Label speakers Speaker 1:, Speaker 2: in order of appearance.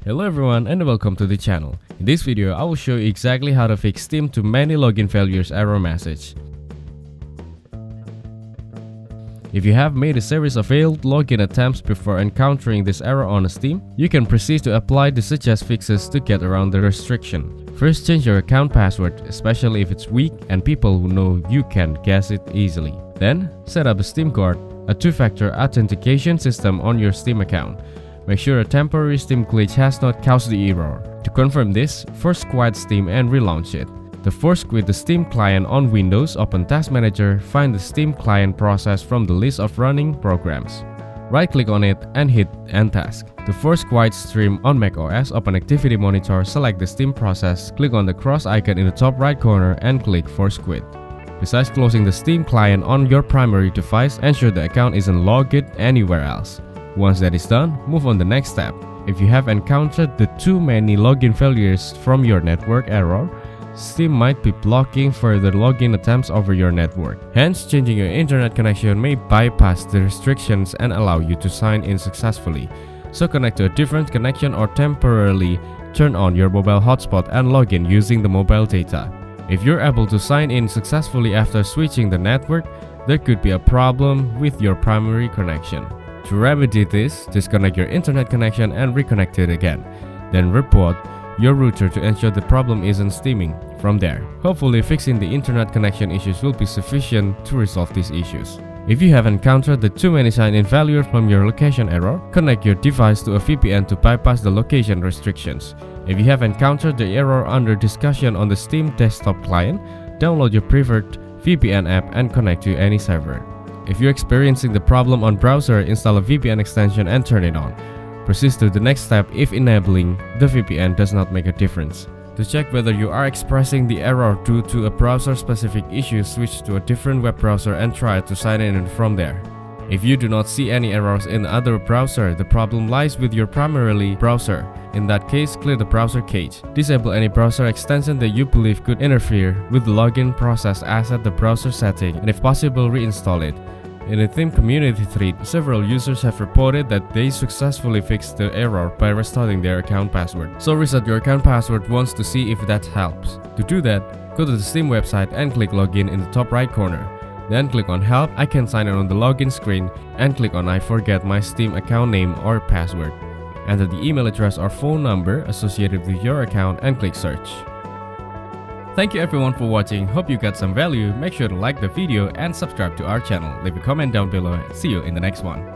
Speaker 1: Hello everyone and welcome to the channel. In this video, I will show you exactly how to fix Steam too many login failures error message. If you have made a series of failed login attempts before encountering this error on Steam, you can proceed to apply the suggest fixes to get around the restriction. First, change your account password, especially if it's weak and people who know you can guess it easily. Then, set up a Steam card, a two-factor authentication system on your Steam account. Make sure a temporary Steam glitch has not caused the error. To confirm this, first quiet Steam and relaunch it. To force quit the Steam client on Windows, open Task Manager, find the Steam client process from the list of running programs. Right-click on it and hit End Task. To force quiet Steam on macOS, open Activity Monitor, select the Steam process, click on the cross icon in the top right corner and click Force Quit. Besides closing the Steam client on your primary device, ensure the account isn't logged anywhere else. Once that is done, move on the next step. If you have encountered the too many login failures from your network error, Steam might be blocking further login attempts over your network. Hence, changing your internet connection may bypass the restrictions and allow you to sign in successfully. So connect to a different connection or temporarily turn on your mobile hotspot and log in using the mobile data. If you're able to sign in successfully after switching the network, there could be a problem with your primary connection. To remedy this, disconnect your internet connection and reconnect it again. Then report your router to ensure the problem isn't steaming. From there, hopefully fixing the internet connection issues will be sufficient to resolve these issues. If you have encountered the too many sign-in failures from your location error, connect your device to a VPN to bypass the location restrictions. If you have encountered the error under discussion on the Steam desktop client, download your preferred VPN app and connect to any server. If you're experiencing the problem on browser, install a VPN extension and turn it on. Proceed to the next step if enabling the VPN does not make a difference. To check whether you are expressing the error due to a browser-specific issue, switch to a different web browser and try to sign in from there. If you do not see any errors in other browser, the problem lies with your primary browser. In that case, clear the browser cache. Disable any browser extension that you believe could interfere with the login process as at the browser setting, and if possible, reinstall it. In a theme community thread, several users have reported that they successfully fixed the error by restarting their account password. So reset your account password once to see if that helps. To do that, go to the Steam website and click Login in the top right corner. Then click on Help, I can sign in on the login screen, and click on I forget my Steam account name or password. Enter the email address or phone number associated with your account and click Search. Thank you everyone for watching, hope you got some value. Make sure to like the video and subscribe to our channel. Leave a comment down below. See you in the next one.